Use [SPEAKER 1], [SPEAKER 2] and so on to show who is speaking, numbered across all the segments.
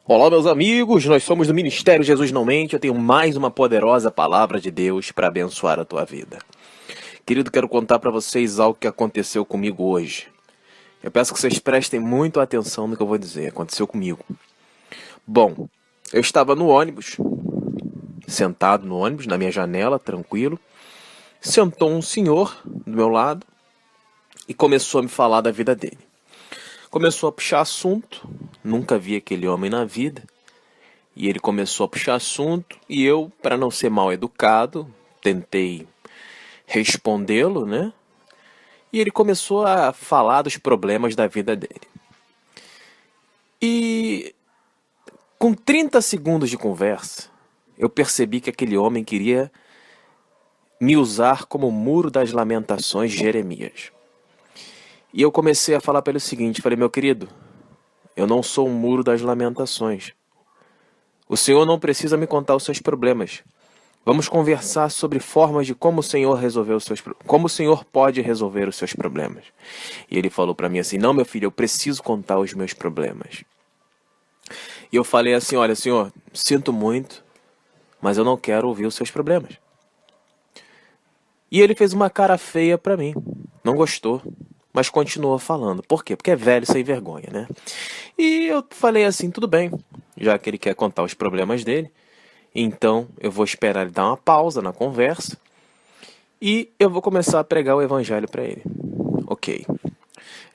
[SPEAKER 1] Olá, meus amigos, nós somos do Ministério Jesus Não Mente. Eu tenho mais uma poderosa palavra de Deus para abençoar a tua vida. Querido, quero contar para vocês algo que aconteceu comigo hoje. Eu peço que vocês prestem muito atenção no que eu vou dizer. Aconteceu comigo. Bom, eu estava no ônibus, sentado no ônibus, na minha janela, tranquilo. Sentou um senhor do meu lado e começou a me falar da vida dele. Começou a puxar assunto, nunca vi aquele homem na vida. E ele começou a puxar assunto e eu, para não ser mal educado, tentei respondê-lo, né? E ele começou a falar dos problemas da vida dele. E com 30 segundos de conversa, eu percebi que aquele homem queria me usar como muro das lamentações de Jeremias. E eu comecei a falar para ele o seguinte, falei, meu querido, eu não sou um muro das lamentações. O Senhor não precisa me contar os seus problemas. Vamos conversar sobre formas de como o Senhor resolveu os seus como o Senhor pode resolver os seus problemas. E ele falou para mim assim: "Não, meu filho, eu preciso contar os meus problemas." E eu falei assim: "Olha, Senhor, sinto muito, mas eu não quero ouvir os seus problemas." E ele fez uma cara feia para mim. Não gostou, mas continuou falando. Por quê? Porque é velho sem vergonha, né? E eu falei assim: "Tudo bem, já que ele quer contar os problemas dele, então eu vou esperar ele dar uma pausa na conversa e eu vou começar a pregar o evangelho para ele." Ok.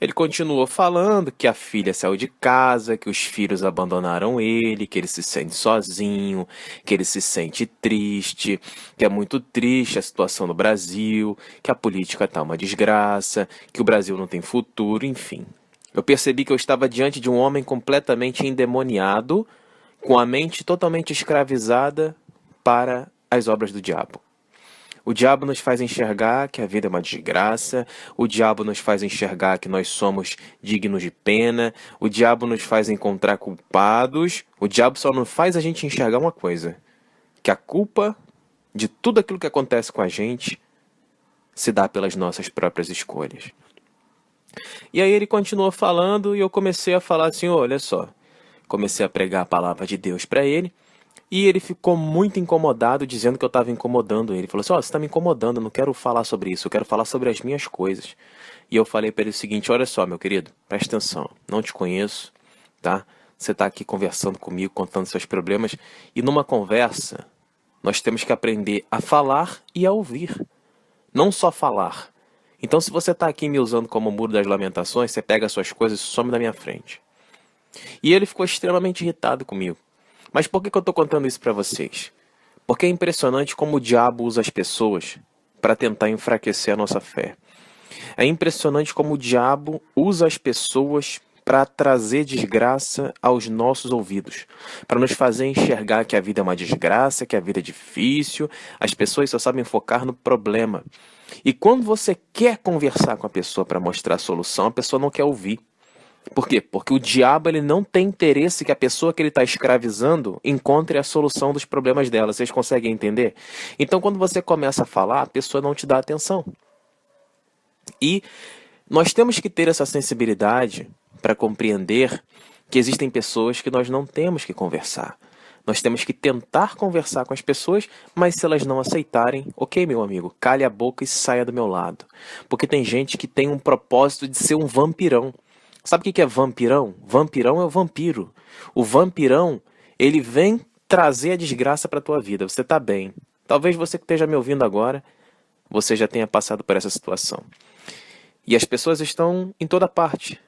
[SPEAKER 1] Ele continuou falando que a filha saiu de casa, que os filhos abandonaram ele, que ele se sente sozinho, que ele se sente triste, que é muito triste a situação no Brasil, que a política está uma desgraça, que o Brasil não tem futuro, enfim. Eu percebi que eu estava diante de um homem completamente endemoniado, com a mente totalmente escravizada para as obras do diabo. O diabo nos faz enxergar que a vida é uma desgraça, o diabo nos faz enxergar que nós somos dignos de pena, o diabo nos faz encontrar culpados, o diabo só não faz a gente enxergar uma coisa, que a culpa de tudo aquilo que acontece com a gente se dá pelas nossas próprias escolhas. E aí ele continuou falando e eu comecei a falar assim, olha só, comecei a pregar a palavra de Deus para ele, e ele ficou muito incomodado, dizendo que eu estava incomodando ele. Ele falou assim, você está me incomodando, eu não quero falar sobre isso, eu quero falar sobre as minhas coisas. E eu falei para ele o seguinte, olha só, meu querido, presta atenção, não te conheço, tá? Você está aqui conversando comigo, contando seus problemas, e numa conversa, nós temos que aprender a falar e a ouvir, não só falar. Então, se você está aqui me usando como muro das lamentações, você pega as suas coisas e some da minha frente. E ele ficou extremamente irritado comigo. Mas por que eu estou contando isso para vocês? Porque é impressionante como o diabo usa as pessoas para tentar enfraquecer a nossa fé. É impressionante como o diabo usa as pessoas para trazer desgraça aos nossos ouvidos, para nos fazer enxergar que a vida é uma desgraça, que a vida é difícil, as pessoas só sabem focar no problema. E quando você quer conversar com a pessoa para mostrar a solução, a pessoa não quer ouvir. Por quê? Porque o diabo ele não tem interesse que a pessoa que ele está escravizando encontre a solução dos problemas dela. Vocês conseguem entender? Então, quando você começa a falar, a pessoa não te dá atenção. E nós temos que ter essa sensibilidade para compreender que existem pessoas que nós não temos que conversar. Nós temos que tentar conversar com as pessoas, mas se elas não aceitarem, ok, meu amigo, cale a boca e saia do meu lado. Porque tem gente que tem um propósito de ser um vampirão. Sabe o que é vampirão? Vampirão é o vampiro. O vampirão, ele vem trazer a desgraça para a tua vida. Você está bem. Talvez você que esteja me ouvindo agora, você já tenha passado por essa situação. E as pessoas estão em toda parte.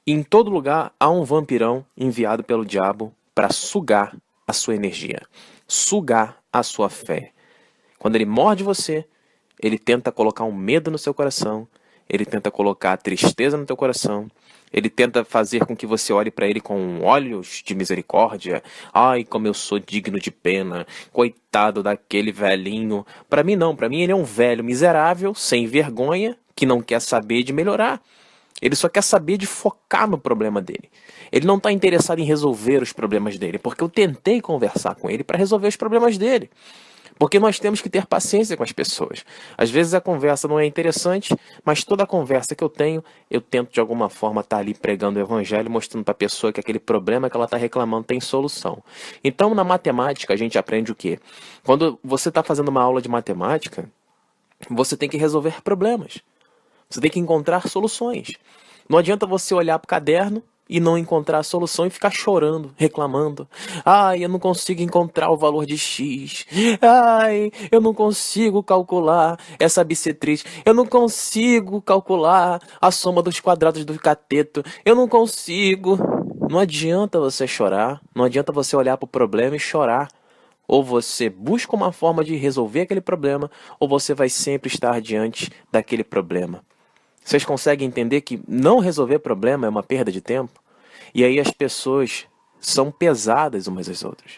[SPEAKER 1] E em todo lugar há um vampirão enviado pelo diabo para sugar a sua energia, sugar a sua fé. Quando ele morde você, ele tenta colocar um medo no seu coração, ele tenta colocar a tristeza no teu coração, ele tenta fazer com que você olhe para ele com olhos de misericórdia. Ai, como eu sou digno de pena, coitado daquele velhinho. Para mim não, para mim ele é um velho miserável, sem vergonha, que não quer saber de melhorar. Ele só quer saber de focar no problema dele. Ele não está interessado em resolver os problemas dele, porque eu tentei conversar com ele para resolver os problemas dele. Porque nós temos que ter paciência com as pessoas. Às vezes a conversa não é interessante, mas toda a conversa que eu tenho, eu tento de alguma forma estar ali pregando o evangelho, mostrando para a pessoa que aquele problema que ela está reclamando tem solução. Então, na matemática, a gente aprende o quê? Quando você está fazendo uma aula de matemática, você tem que resolver problemas. Você tem que encontrar soluções. Não adianta você olhar para o caderno e não encontrar a solução e ficar chorando, reclamando. Ai, eu não consigo encontrar o valor de X. Ai, eu não consigo calcular essa bissetriz. Eu não consigo calcular a soma dos quadrados do cateto. Eu não consigo. Não adianta você chorar. Não adianta você olhar para o problema e chorar. Ou você busca uma forma de resolver aquele problema, ou você vai sempre estar diante daquele problema. Vocês conseguem entender que não resolver problema é uma perda de tempo? E aí as pessoas são pesadas umas às outras.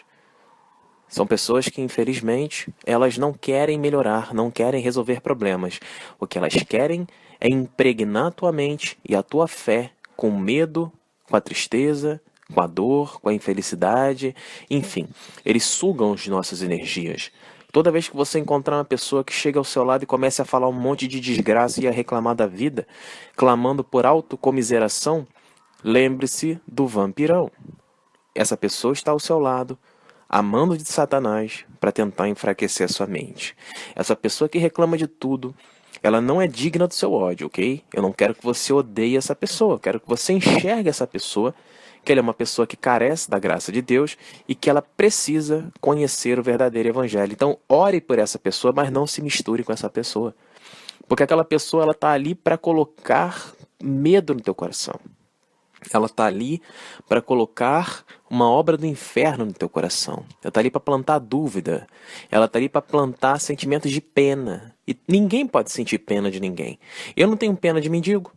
[SPEAKER 1] São pessoas que, infelizmente, elas não querem melhorar, não querem resolver problemas. O que elas querem é impregnar a tua mente e a tua fé com medo, com a tristeza, com a dor, com a infelicidade, enfim. Eles sugam as nossas energias. Toda vez que você encontrar uma pessoa que chega ao seu lado e comece a falar um monte de desgraça e a reclamar da vida, clamando por autocomiseração, lembre-se do vampirão. Essa pessoa está ao seu lado, amando de Satanás para tentar enfraquecer a sua mente. Essa pessoa que reclama de tudo, ela não é digna do seu ódio, ok? Eu não quero que você odeie essa pessoa, eu quero que você enxergue essa pessoa, que ela é uma pessoa que carece da graça de Deus e que ela precisa conhecer o verdadeiro evangelho. Então, ore por essa pessoa, mas não se misture com essa pessoa. Porque aquela pessoa, ela está ali para colocar medo no teu coração. Ela está ali para colocar uma obra do inferno no teu coração. Ela está ali para plantar dúvida. Ela está ali para plantar sentimentos de pena. E ninguém pode sentir pena de ninguém. Eu não tenho pena de mendigo.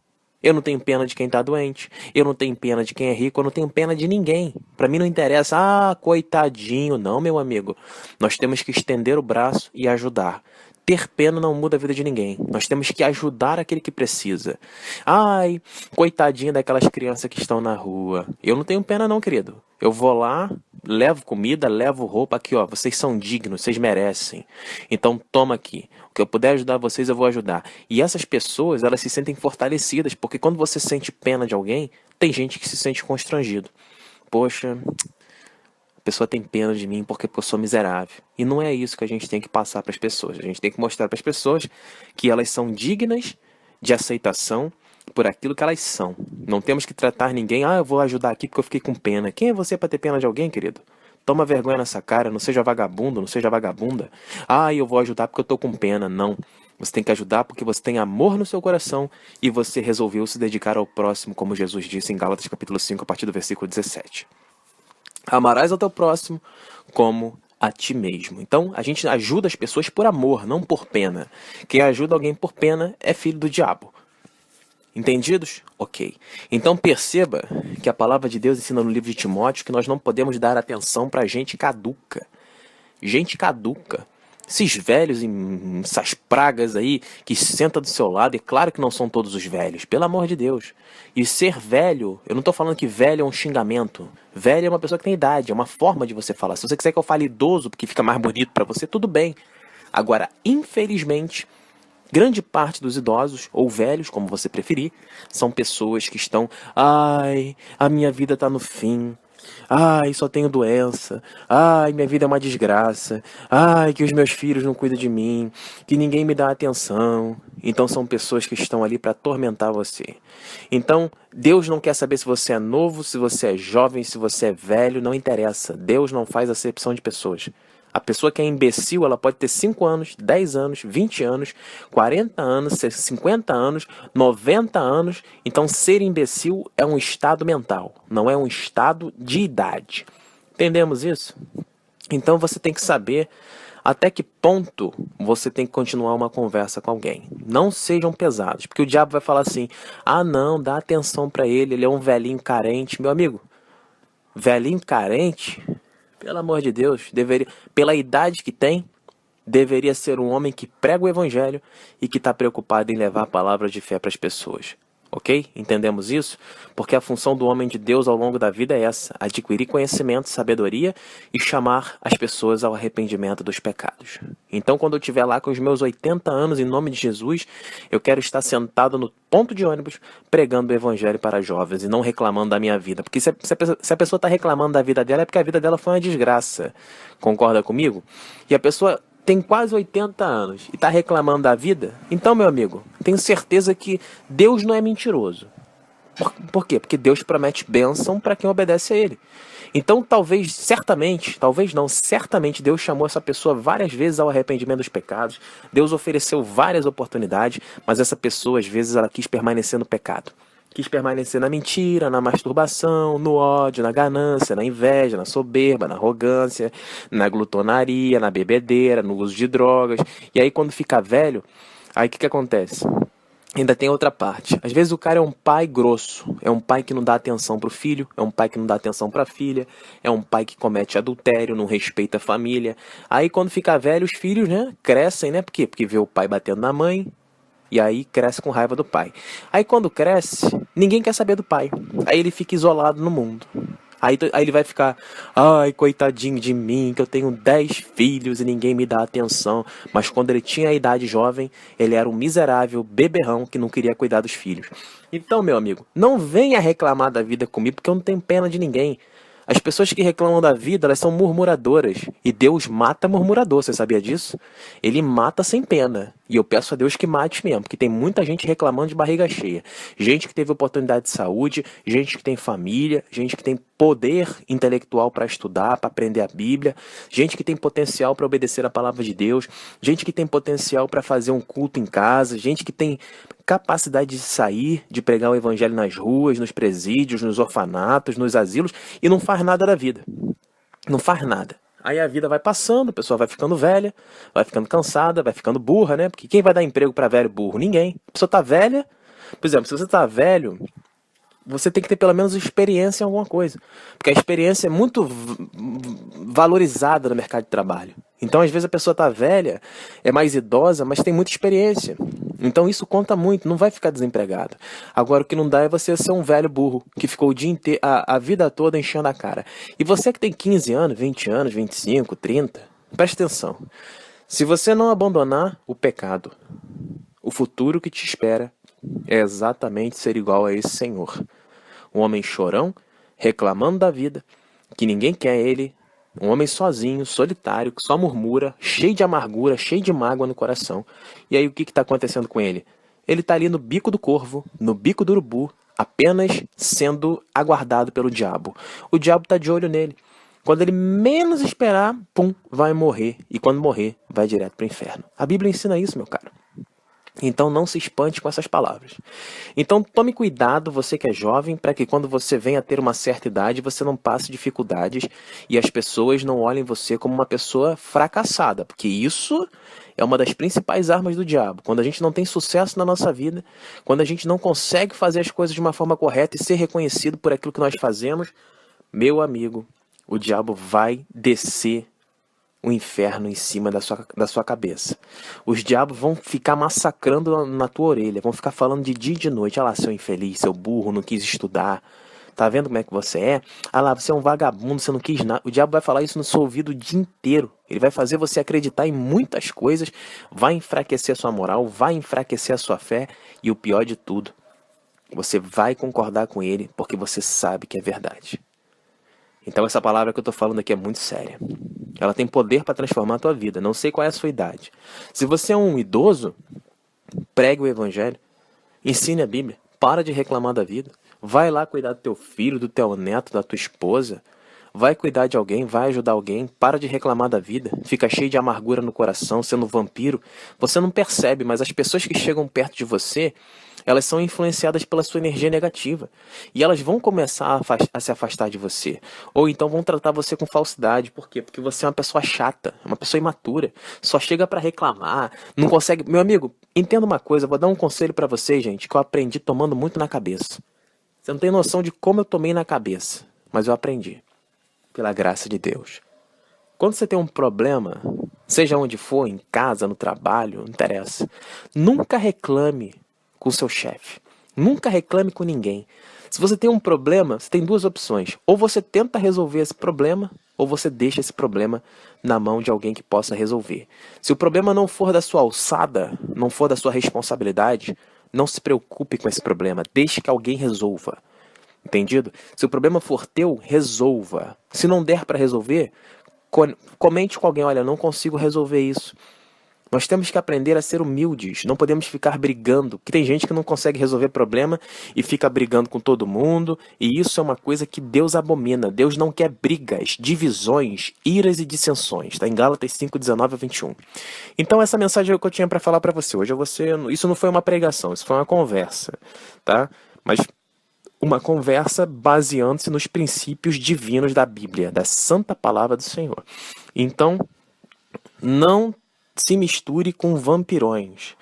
[SPEAKER 1] Eu não tenho pena de quem está doente. Eu não tenho pena de quem é rico. Eu não tenho pena de ninguém. Para mim não interessa, coitadinho. Não, meu amigo. Nós temos que estender o braço e ajudar. Ter pena não muda a vida de ninguém. Nós temos que ajudar aquele que precisa. Ai, coitadinha daquelas crianças que estão na rua. Eu não tenho pena não, querido. Eu vou lá, levo comida, levo roupa. Aqui, ó, vocês são dignos, vocês merecem. Então toma aqui. O que eu puder ajudar vocês, eu vou ajudar. E essas pessoas, elas se sentem fortalecidas, porque quando você sente pena de alguém, tem gente que se sente constrangido. Poxa, a pessoa tem pena de mim porque eu sou miserável. E não é isso que a gente tem que passar para as pessoas. A gente tem que mostrar para as pessoas que elas são dignas de aceitação por aquilo que elas são. Não temos que tratar ninguém, eu vou ajudar aqui porque eu fiquei com pena. Quem é você para ter pena de alguém, querido? Toma vergonha nessa cara, não seja vagabundo, não seja vagabunda. Eu vou ajudar porque eu tô com pena. Não. Você tem que ajudar porque você tem amor no seu coração e você resolveu se dedicar ao próximo, como Jesus disse em Gálatas capítulo 5, a partir do versículo 17. Amarás ao teu próximo como a ti mesmo. Então, a gente ajuda as pessoas por amor, não por pena. Quem ajuda alguém por pena é filho do diabo. Entendidos? Ok. Então perceba que a palavra de Deus ensina no livro de Timóteo que nós não podemos dar atenção para gente caduca. Gente caduca. Esses velhos, essas pragas aí que senta do seu lado, e claro que não são todos os velhos, pelo amor de Deus. E ser velho, eu não estou falando que velho é um xingamento. Velho é uma pessoa que tem idade, é uma forma de você falar. Se você quiser que eu fale idoso porque fica mais bonito para você, tudo bem. Agora, infelizmente, grande parte dos idosos, ou velhos, como você preferir, são pessoas que estão, a minha vida está no fim. Só tenho doença. Minha vida é uma desgraça. Que os meus filhos não cuidam de mim. Que ninguém me dá atenção. Então são pessoas que estão ali para atormentar você. Então, Deus não quer saber se você é novo, se você é jovem, se você é velho, não interessa. Deus não faz acepção de pessoas. A pessoa que é imbecil, ela pode ter 5 anos, 10 anos, 20 anos, 40 anos, 50 anos, 90 anos. Então, ser imbecil é um estado mental, não é um estado de idade. Entendemos isso? Então, você tem que saber até que ponto você tem que continuar uma conversa com alguém. Não sejam pesados, porque o diabo vai falar assim, não, dá atenção para ele é um velhinho carente. Meu amigo, velhinho carente... Pelo amor de Deus, pela idade que tem, deveria ser um homem que prega o evangelho e que está preocupado em levar a palavra de fé para as pessoas. Ok? Entendemos isso? Porque a função do homem de Deus ao longo da vida é essa: adquirir conhecimento, sabedoria e chamar as pessoas ao arrependimento dos pecados. Então, quando eu estiver lá com os meus 80 anos, em nome de Jesus, eu quero estar sentado no ponto de ônibus pregando o evangelho para jovens e não reclamando da minha vida. Porque se a pessoa está reclamando da vida dela, é porque a vida dela foi uma desgraça. Concorda comigo? E a pessoa tem quase 80 anos e está reclamando da vida, então, meu amigo, tenho certeza que Deus não é mentiroso. Por quê? Porque Deus promete bênção para quem obedece a Ele. Então, talvez não, certamente Deus chamou essa pessoa várias vezes ao arrependimento dos pecados. Deus ofereceu várias oportunidades, mas essa pessoa, às vezes, ela quis permanecer no pecado. Quis permanecer na mentira, na masturbação, no ódio, na ganância, na inveja, na soberba, na arrogância, na glutonaria, na bebedeira, no uso de drogas. E aí, quando fica velho, aí o que acontece? Ainda tem outra parte. Às vezes o cara é um pai grosso, é um pai que não dá atenção pro filho, é um pai que não dá atenção pra filha, é um pai que comete adultério, não respeita a família. Aí quando fica velho, os filhos, né, crescem, né? Por quê? Porque vê o pai batendo na mãe, e aí cresce com raiva do pai. Aí quando cresce, ninguém quer saber do pai. Aí ele fica isolado no mundo. Aí ele vai ficar, ai, coitadinho de mim, que eu tenho 10 filhos e ninguém me dá atenção. Mas quando ele tinha a idade jovem, ele era um miserável beberrão que não queria cuidar dos filhos. Então, meu amigo, não venha reclamar da vida comigo, porque eu não tenho pena de ninguém. As pessoas que reclamam da vida, elas são murmuradoras. E Deus mata murmurador, você sabia disso? Ele mata sem pena. E eu peço a Deus que mate mesmo, porque tem muita gente reclamando de barriga cheia. Gente que teve oportunidade de saúde, gente que tem família, gente que tem poder intelectual para estudar, para aprender a Bíblia, gente que tem potencial para obedecer a palavra de Deus, gente que tem potencial para fazer um culto em casa, gente que tem capacidade de sair, de pregar o evangelho nas ruas, nos presídios, nos orfanatos, nos asilos, e não faz nada da vida. Não faz nada. Aí a vida vai passando, a pessoa vai ficando velha, vai ficando cansada, vai ficando burra, né? Porque quem vai dar emprego para velho burro? Ninguém. A pessoa tá velha, por exemplo, se você tá velho, você tem que ter pelo menos experiência em alguma coisa. Porque a experiência é muito valorizada no mercado de trabalho. Então, às vezes, a pessoa está velha, é mais idosa, mas tem muita experiência. Então, isso conta muito, não vai ficar desempregado. Agora, o que não dá é você ser um velho burro, que ficou o dia inteiro, a vida toda enchendo a cara. E você que tem 15 anos, 20 anos, 25, 30, preste atenção. Se você não abandonar o pecado, o futuro que te espera é exatamente ser igual a esse senhor. Um homem chorão, reclamando da vida, que ninguém quer ele, um homem sozinho, solitário, que só murmura, cheio de amargura, cheio de mágoa no coração. E aí o que está acontecendo com ele? Ele está ali no bico do corvo, no bico do urubu, apenas sendo aguardado pelo diabo. O diabo está de olho nele. Quando ele menos esperar, pum, vai morrer. E quando morrer, vai direto para o inferno. A Bíblia ensina isso, meu caro. Então não se espante com essas palavras. Então tome cuidado, você que é jovem, para que quando você venha a ter uma certa idade, você não passe dificuldades e as pessoas não olhem você como uma pessoa fracassada, porque isso é uma das principais armas do diabo. Quando a gente não tem sucesso na nossa vida, quando a gente não consegue fazer as coisas de uma forma correta e ser reconhecido por aquilo que nós fazemos, meu amigo, o diabo vai descer o inferno em cima da sua cabeça. Os diabos vão ficar massacrando na tua orelha, vão ficar falando de dia e de noite. Ah lá, seu infeliz, seu burro, não quis estudar. Tá vendo como é que você é? Ah lá, você é um vagabundo, você não quis nada. O diabo vai falar isso no seu ouvido o dia inteiro. Ele vai fazer você acreditar em muitas coisas, vai enfraquecer a sua moral, vai enfraquecer a sua fé e o pior de tudo, você vai concordar com ele porque você sabe que é verdade. Então essa palavra que eu estou falando aqui é muito séria. Ela tem poder para transformar a tua vida. Não sei qual é a sua idade. Se você é um idoso, pregue o evangelho. Ensine a Bíblia. Para de reclamar da vida. Vai lá cuidar do teu filho, do teu neto, da tua esposa. Vai cuidar de alguém, vai ajudar alguém. Para de reclamar da vida. Fica cheio de amargura no coração, sendo um vampiro. Você não percebe, mas as pessoas que chegam perto de você, elas são influenciadas pela sua energia negativa. E elas vão começar a se afastar de você. Ou então vão tratar você com falsidade. Por quê? Porque você é uma pessoa chata, uma pessoa imatura. Só chega para reclamar, não consegue... Meu amigo, entenda uma coisa, vou dar um conselho para vocês, gente, que eu aprendi tomando muito na cabeça. Você não tem noção de como eu tomei na cabeça, mas eu aprendi. Pela graça de Deus. Quando você tem um problema, seja onde for, em casa, no trabalho, não interessa. Nunca reclame com o seu chefe. Nunca reclame com ninguém. Se você tem um problema, você tem duas opções. Ou você tenta resolver esse problema, ou você deixa esse problema na mão de alguém que possa resolver. Se o problema não for da sua alçada, não for da sua responsabilidade, não se preocupe com esse problema. Deixe que alguém resolva. Entendido? Se o problema for teu, resolva. Se não der para resolver, comente com alguém, olha, não consigo resolver isso. Nós temos que aprender a ser humildes, não podemos ficar brigando, porque tem gente que não consegue resolver problema e fica brigando com todo mundo, e isso é uma coisa que Deus abomina. Deus não quer brigas, divisões, iras e dissensões. Está em Gálatas 5:19-21. Então essa mensagem é o que eu tinha para falar para você. Hoje isso não foi uma pregação, isso foi uma conversa, tá? Mas uma conversa baseando-se nos princípios divinos da Bíblia, da santa palavra do Senhor. Então, não se misture com vampirões.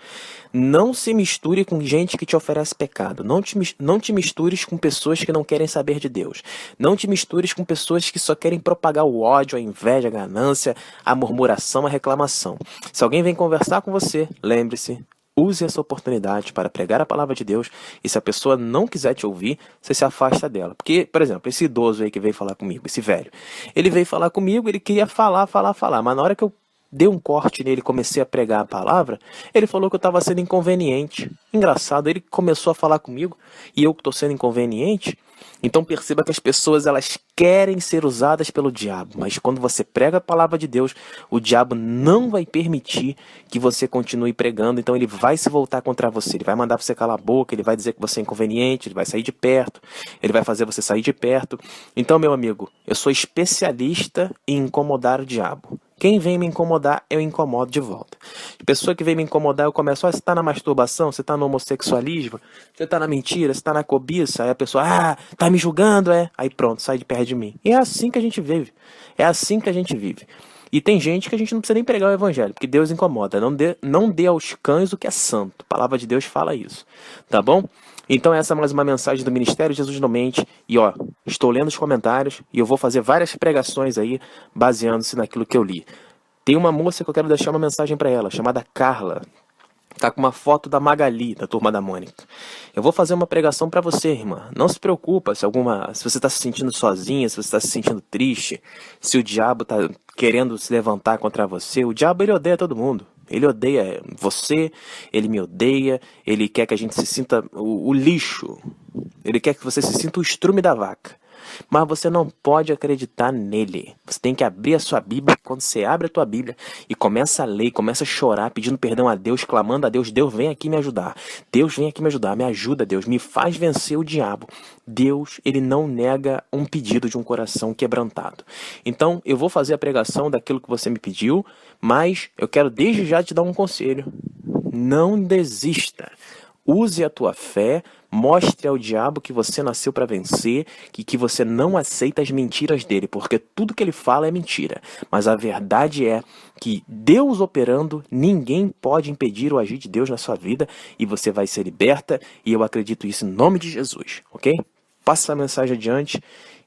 [SPEAKER 1] Não se misture com gente que te oferece pecado. Não te mistures com pessoas que não querem saber de Deus. Não te mistures com pessoas que só querem propagar o ódio, a inveja, a ganância, a murmuração, a reclamação. Se alguém vem conversar com você, lembre-se, use essa oportunidade para pregar a palavra de Deus, e se a pessoa não quiser te ouvir, você se afasta dela. Porque, por exemplo, esse idoso aí que veio falar comigo, esse velho, ele veio falar comigo, ele queria falar, mas na hora que eu dei um corte nele e comecei a pregar a palavra, ele falou que eu estava sendo inconveniente. Engraçado, ele começou a falar comigo e eu que estou sendo inconveniente. Então perceba que as pessoas, elas querem ser usadas pelo diabo, mas quando você prega a palavra de Deus, o diabo não vai permitir que você continue pregando, então ele vai se voltar contra você, ele vai mandar você calar a boca, ele vai dizer que você é inconveniente, ele vai sair de perto, ele vai fazer você sair de perto. Então, meu amigo, eu sou especialista em incomodar o diabo. Quem vem me incomodar, eu incomodo de volta. Pessoa que vem me incomodar, eu começo, você está na masturbação, você está no homossexualismo, você está na mentira, você está na cobiça, aí a pessoa, tá me julgando, é? Aí pronto, sai de perto de mim. E é assim que a gente vive. É assim que a gente vive. E tem gente que a gente não precisa nem pregar o evangelho, porque Deus incomoda. Não dê aos cães o que é santo. A palavra de Deus fala isso. Tá bom? Então essa é mais uma mensagem do Ministério Jesus Não Mente. E ó, estou lendo os comentários e eu vou fazer várias pregações aí, baseando-se naquilo que eu li. Tem uma moça que eu quero deixar uma mensagem para ela, chamada Carla. Tá com uma foto da Magali, da Turma da Mônica. Eu vou fazer uma pregação para você, irmã. Não se preocupa se você está se sentindo sozinha, se você está se sentindo triste, se o diabo está querendo se levantar contra você. O diabo, ele odeia todo mundo. Ele odeia você, ele me odeia, ele quer que a gente se sinta o lixo. Ele quer que você se sinta o estrume da vaca. Mas você não pode acreditar nele. Você tem que abrir a sua Bíblia. Quando você abre a tua Bíblia e começa a ler, começa a chorar, pedindo perdão a Deus, clamando a Deus, Deus vem aqui me ajudar. Deus vem aqui me ajudar, me ajuda, Deus, me faz vencer o diabo. Deus, ele não nega um pedido de um coração quebrantado. Então, eu vou fazer a pregação daquilo que você me pediu, mas eu quero desde já te dar um conselho. Não desista. Use a tua fé, mostre ao diabo que você nasceu para vencer, que você não aceita as mentiras dele, porque tudo que ele fala é mentira. Mas a verdade é que Deus operando, ninguém pode impedir o agir de Deus na sua vida, e você vai ser liberta, e eu acredito isso em nome de Jesus, ok? Passe essa mensagem adiante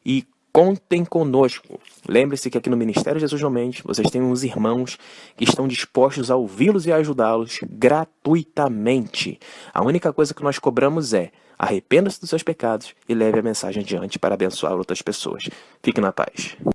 [SPEAKER 1] e contem conosco. Lembre-se que aqui no Ministério Jesus Não Mente, vocês têm uns irmãos que estão dispostos a ouvi-los e a ajudá-los gratuitamente. A única coisa que nós cobramos é: arrependa-se dos seus pecados e leve a mensagem adiante para abençoar outras pessoas. Fique na paz.